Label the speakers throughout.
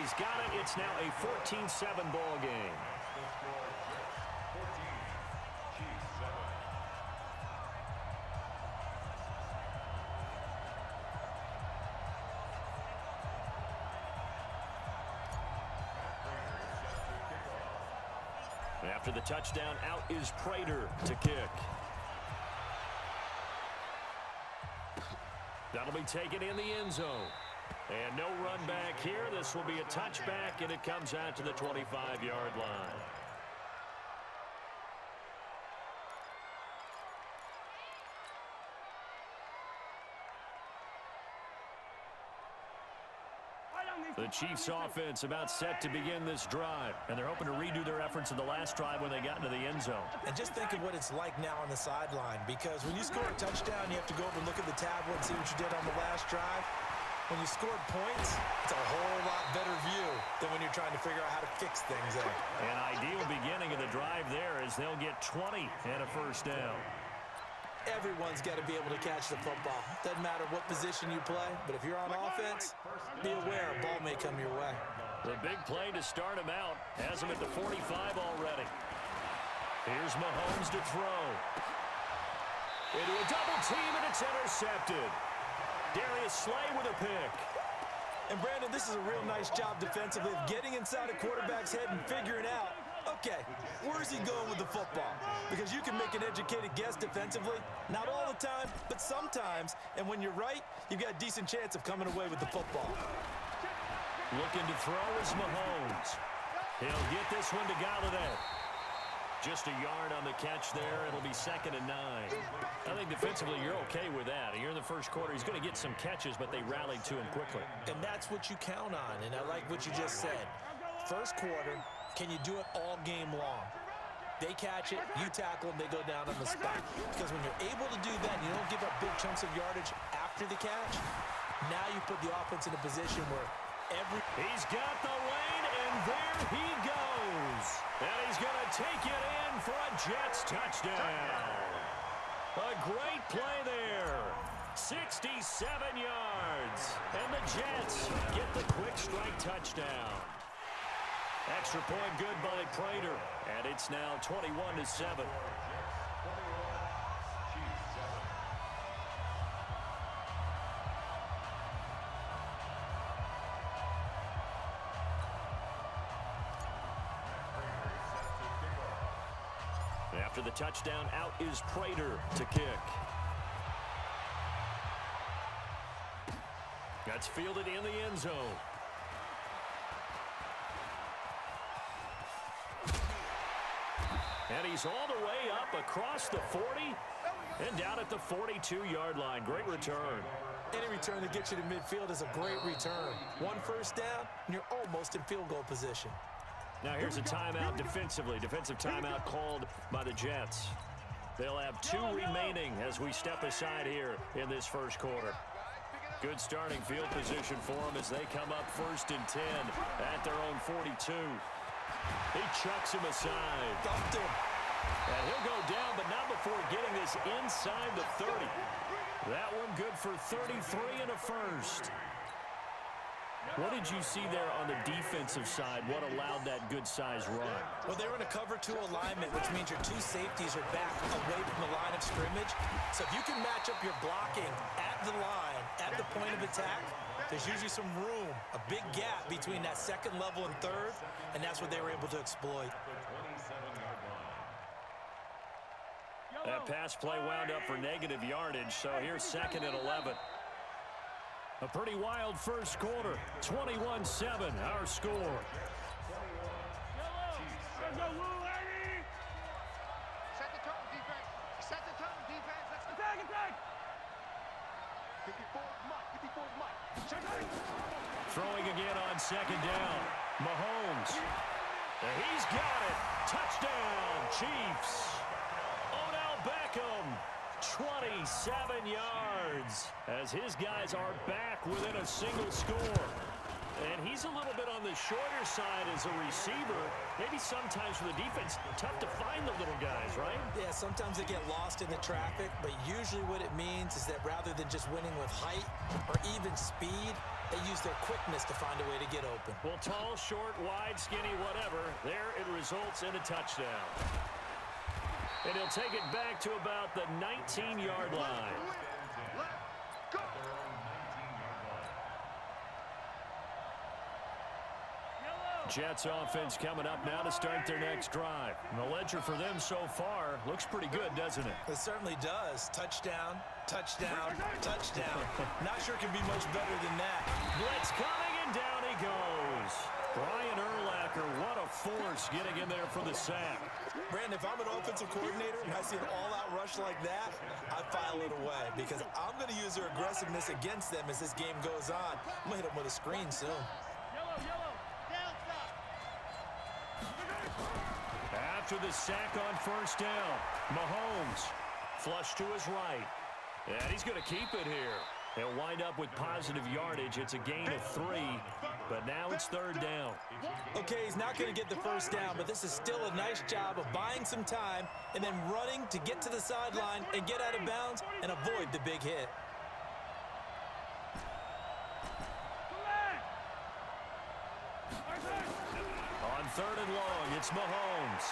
Speaker 1: he's got it. It's now a 14-7 ball game. After the touchdown, out is Prater to kick. That'll be taken in the end zone. And no run back here. This will be a touchback, and it comes out to the 25-yard line. The Chiefs offense about set to begin this drive, and they're hoping to redo their efforts in the last drive when they got into the end zone.
Speaker 2: And just think of what it's like now on the sideline, because when you score a touchdown, you have to go over and look at the tablet and see what you did on the last drive. When you scored points, it's a whole lot better view than when you're trying to figure out how to fix things there.
Speaker 1: An ideal beginning of the drive there as they'll get 20 and a first down.
Speaker 2: Everyone's got to be able to catch the football. Doesn't matter what position you play, but if you're on offense, be aware a ball may come your way.
Speaker 1: The big play to start him out has him at the 45 already. Here's Mahomes to throw. Into a double team, and it's intercepted. Darius Slay with a pick.
Speaker 2: And, Brandon, this is a real nice job defensively of getting inside a quarterback's head and figuring out, okay, where's he going with the football? Because you can make an educated guess defensively. Not all the time, but sometimes. And when you're right, you've got a decent chance of coming away with the football.
Speaker 1: Looking to throw is Mahomes. He'll get this one to Galladay. Just a yard on the catch there. It'll be 2nd and 9. I think defensively you're okay with that. Here in the first quarter, he's going to get some catches, but they rallied to him quickly.
Speaker 2: And that's what you count on, and I like what you just said. First quarter, can you do it all game long? They catch it, you tackle them, they go down on the spot. Because when you're able to do that, you don't give up big chunks of yardage after the catch, now you put the offense in a position where
Speaker 1: He's got the lane, and there he goes. And he's going to take it in for a Jets touchdown. A great play there. 67 yards. And the Jets get the quick strike touchdown. Extra point good by Prater. And it's now 21-7. After the touchdown, out is Prater to kick. That's fielded in the end zone. And he's all the way up across the 40 and down at the 42-yard line. Great return.
Speaker 2: Any return that gets you to midfield is a great return. One first down, and you're almost in field goal position.
Speaker 1: Now here's a timeout defensively. Defensive timeout called by the Jets. They'll have 2 remaining as we step aside here in this first quarter. Good starting field position for them as they come up 1st and 10 at their own 42. He chucks him aside.
Speaker 2: Dumped him.
Speaker 1: And he'll go down, but not before getting this inside the 30. That one good for 33 and a first. What did you see there on the defensive side? What allowed that good-sized run?
Speaker 2: Well, they were in a cover 2 alignment, which means your 2 safeties are back away from the line of scrimmage. So if you can match up your blocking at the line, at the point of attack, there's usually some room, a big gap between that 2nd level and 3rd, and that's what they were able to exploit.
Speaker 1: That pass play wound up for negative yardage, so here's 2nd and 11. A pretty wild first quarter, 21-7, our score.
Speaker 3: Set the tone, defense. Set the tone, defense. Let's attack, attack. 54, Mike.
Speaker 1: Throwing again on 2nd down. Mahomes. He's got it. Touchdown, Chiefs. Odell Beckham. 27 yards as his guys are back within a single score. And he's a little bit on the shorter side as a receiver. Maybe sometimes for the defense, tough to find the little guys, right?
Speaker 2: Yeah, sometimes they get lost in the traffic, but usually what it means is that rather than just winning with height or even speed, They use their quickness to find a way to get open.
Speaker 1: Well, tall, short, wide, skinny, whatever, there it results in a touchdown. And he'll take it back to about the 19-yard line. Jets offense coming up now to start their next drive. And the ledger for them so far looks pretty good, doesn't it?
Speaker 2: It certainly does. Touchdown, touchdown, touchdown. Not sure it can be much better than that.
Speaker 1: Blitz coming, and down he goes. Brian Urlacher, what a force getting in there for the sack.
Speaker 2: Brandon, if I'm an offensive coordinator and I see an all-out rush like that, I file it away because I'm going to use their aggressiveness against them as this game goes on. I'm going to hit them with a screen soon.
Speaker 1: After the sack on first down, Mahomes flush to his right. And he's going to keep it here. He'll wind up with positive yardage. It's a gain of 3, but now it's third down.
Speaker 2: Okay, he's not going to get the first down, but this is still a nice job of buying some time and then running to get to the sideline and get out of bounds and avoid the big hit.
Speaker 1: On third and long, it's Mahomes.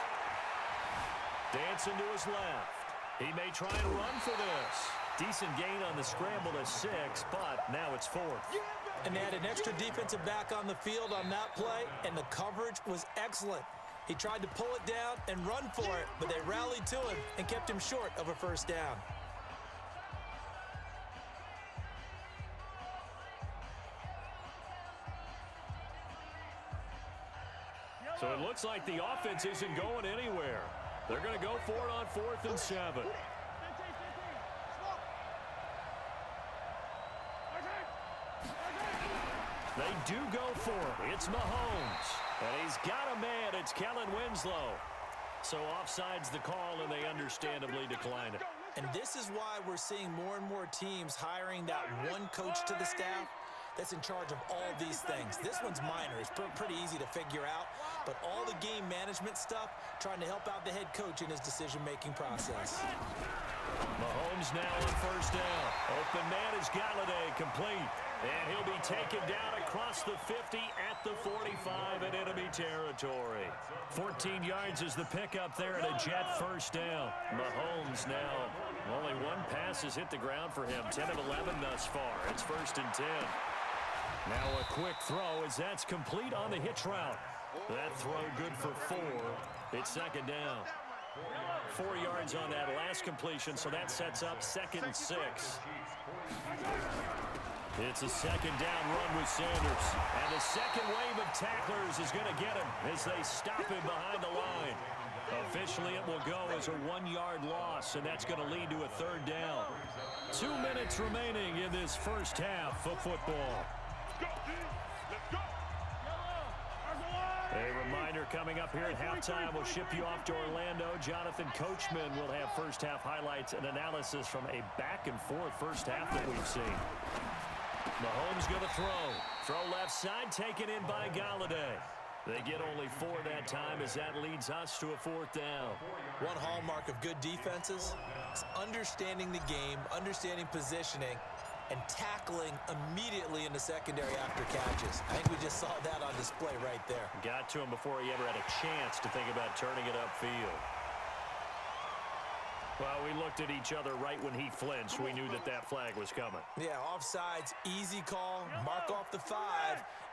Speaker 1: Dancing to his left. He may try and run for this. Decent gain on the scramble to 6, but now it's 4th.
Speaker 2: And they had an extra defensive back on the field on that play, and the coverage was excellent. He tried to pull it down and run for it, but they rallied to him and kept him short of a first down.
Speaker 1: So it looks like the offense isn't going anywhere. They're going to go for it on 4th and 7. They do go for it. It's Mahomes. And he's got a man. It's Kellen Winslow. So offside's the call, and they understandably decline it.
Speaker 2: And this is why we're seeing more and more teams hiring that one coach to the staff that's in charge of all these things. This one's minor. It's pretty easy to figure out. But all the game management stuff, trying to help out the head coach in his decision-making process.
Speaker 1: Mahomes now on first down. Open man is Galladay, complete. And he'll be taken down across the 50 at the 45 in enemy territory. 14 yards is the pickup there at a Jet first down. Mahomes now, only one pass has hit the ground for him. 10 of 11 thus far. It's 1st and 10. Now a quick throw as that's complete on the hitch route. That throw good for 4. It's 2nd down. 4 yards on that last completion, so that sets up 2nd and 6. It's a 2nd down run with Sanders. And the second wave of tacklers is going to get him as they stop him behind the line. Officially, it will go as a 1-yard loss, and that's going to lead to a 3rd down. 2 minutes remaining in this first half of football. A reminder coming up here at halftime. We'll ship you off to Orlando. Jonathan Coachman will have first half highlights and analysis from a back-and-forth first half that we've seen. Mahomes going to throw. Throw left side, taken in by Galladay. They get only 4 that time as that leads us to a 4th down.
Speaker 2: One hallmark of good defenses is understanding the game, understanding positioning, and tackling immediately in the secondary after catches. I think we just saw that on display right there.
Speaker 1: Got to him before he ever had a chance to think about turning it upfield. Well, we looked at each other right when he flinched. We knew that that flag was coming.
Speaker 2: Yeah, offsides, easy call, mark off the 5,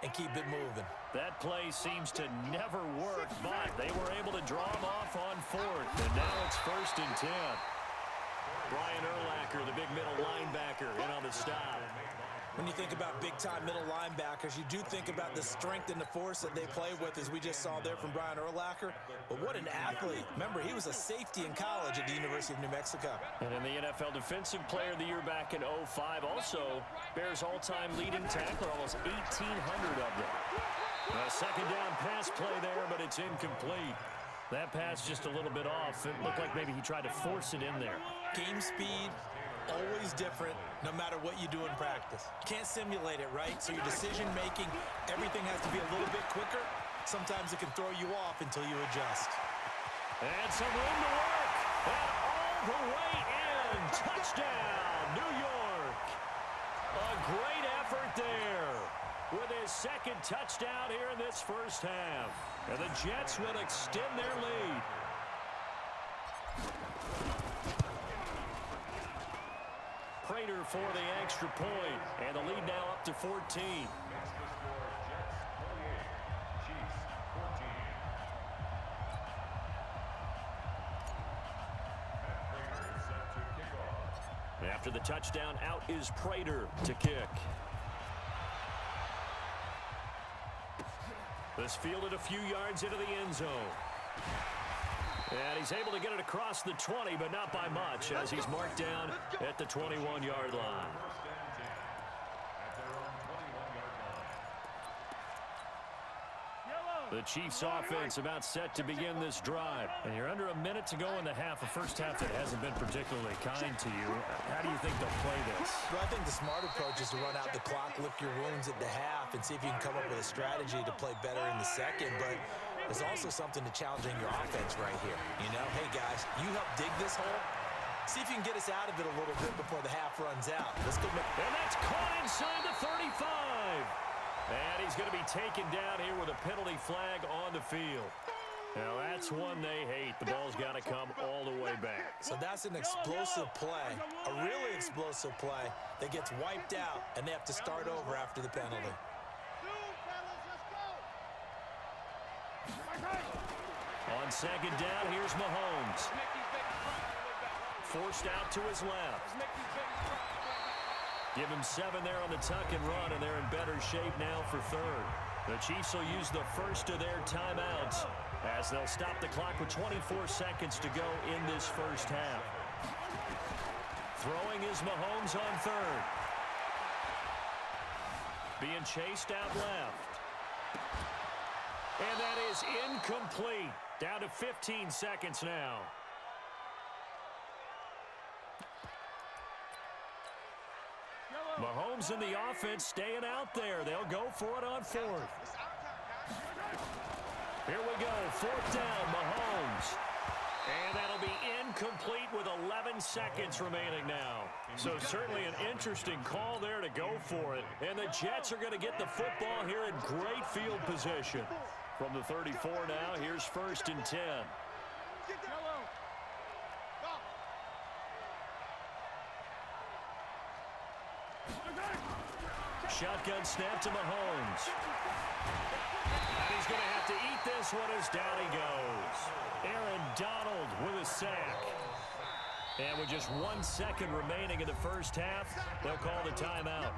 Speaker 2: and keep it moving.
Speaker 1: That play seems to never work, but they were able to draw him off on 4th, and now it's 1st and 10. Brian Urlacher, the big middle linebacker, in on the stop.
Speaker 2: When you think about big-time middle linebackers, you do think about the strength and the force that they play with, as we just saw there from Brian Urlacher. But what an athlete. Remember, he was a safety in college at the University of New Mexico.
Speaker 1: And in the NFL Defensive Player of the Year back in 2005, also Bears all-time leading tackler, almost 1,800 of them. A 2nd down pass play there, but it's incomplete. That pass just a little bit off. It looked like maybe he tried to force it in there.
Speaker 2: Game speed, always different, no matter what you do in practice. Can't simulate it, right? So your decision-making, everything has to be a little bit quicker. Sometimes it can throw you off until you adjust.
Speaker 1: And some room to work. And all the way in. Touchdown, New York. A A great effort there with his second touchdown here in this first half. And the Jets will extend their lead. Prater for the extra point, and the lead now up to 14. After the touchdown, out is Prater to kick. This fielded a few yards into the end zone. And he's able to get it across the 20, but not by much, as he's marked down at the 21-yard line. The Chiefs offense about set to begin this drive. And you're under a minute to go in the half, a first half that hasn't been particularly kind to you. How do you think they'll play this?
Speaker 2: Well, I think the smart approach is to run out the clock, lick your wounds at the half, and see if you can come up with a strategy to play better in the second. But there's also something to challenging your offense right here. You know, hey, guys, you help dig this hole. See if you can get us out of it a little bit before the half runs out. Let's go.
Speaker 1: And that's caught inside the 35. And he's going to be taken down here with a penalty flag on the field. Now, that's one they hate. The ball's got to come all the way back.
Speaker 2: So that's an explosive play, a really explosive play that gets wiped out, and they have to start over after the penalty.
Speaker 1: On second down, here's Mahomes. Forced out to his left. Give him 7 there on the tuck and run, and they're in better shape now for third. The Chiefs will use the first of their timeouts as they'll stop the clock with 24 seconds to go in this first half. Throwing is Mahomes on third. Being chased out left. And that is incomplete. Down to 15 seconds now. Mahomes and the offense staying out there. They'll go for it on fourth. Here we go. Fourth down, Mahomes. And that'll be incomplete with 11 seconds remaining now. So certainly an interesting call there to go for it. And the Jets are going to get the football here in great field position. From the 34 now, here's first and 10. Shotgun snap to Mahomes. And he's going to have to eat this one as down he goes. Aaron Donald with a sack. And with just 1 second remaining in the first half, they'll call the timeout.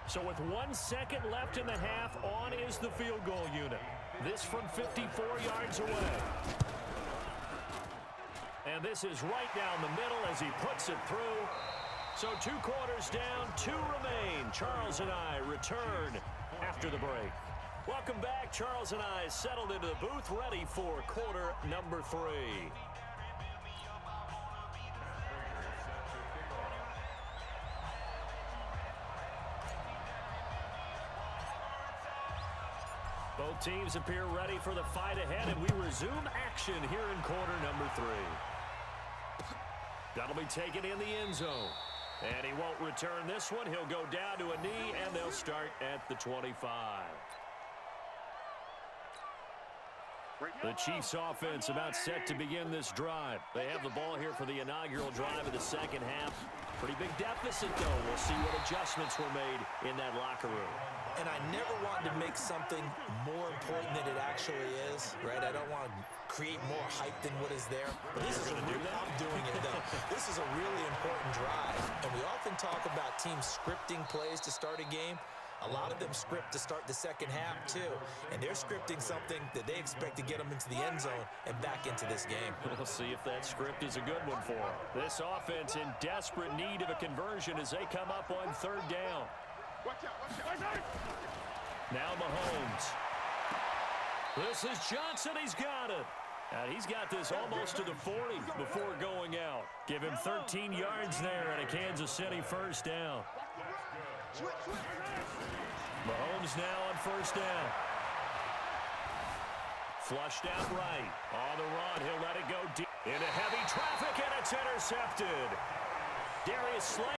Speaker 1: So with 1 second left in the half, on is the field goal unit. This from 54 yards away. And this is right down the middle as he puts it through. So 2 quarters down, 2 remain. Charles and I return after the break. Welcome back. Charles and I settled into the booth, ready for quarter number 3. Both teams appear ready for the fight ahead, and we resume action here in quarter number 3. That'll be taken in the end zone. And he won't return this one. He'll go down to a knee, and they'll start at the 25. The Chiefs offense about set to begin this drive. They have the ball here for the inaugural drive of the second half. Pretty big deficit, though. We'll see what adjustments were made in that locker room.
Speaker 2: And I never want to make something more important than it actually is, right? I don't want to create more hype than what is there. But this is I'm doing it, though. This is a really important drive. And we often talk about teams scripting plays to start a game. A lot of them script to start the second half, too. And they're scripting something that they expect to get them into the end zone and back into this game.
Speaker 1: We'll see if that script is a good one for them. This offense in desperate need of a conversion as they come up on third down.
Speaker 3: Watch out.
Speaker 1: Now Mahomes. This is Johnson. He's got it. And he's got this almost to the 40 before going out. Give him 13 yards there and a Kansas City first down. Mahomes now on first down. Flushed out right. On the run, he'll let it go deep into heavy traffic, and it's intercepted. Darius Slay.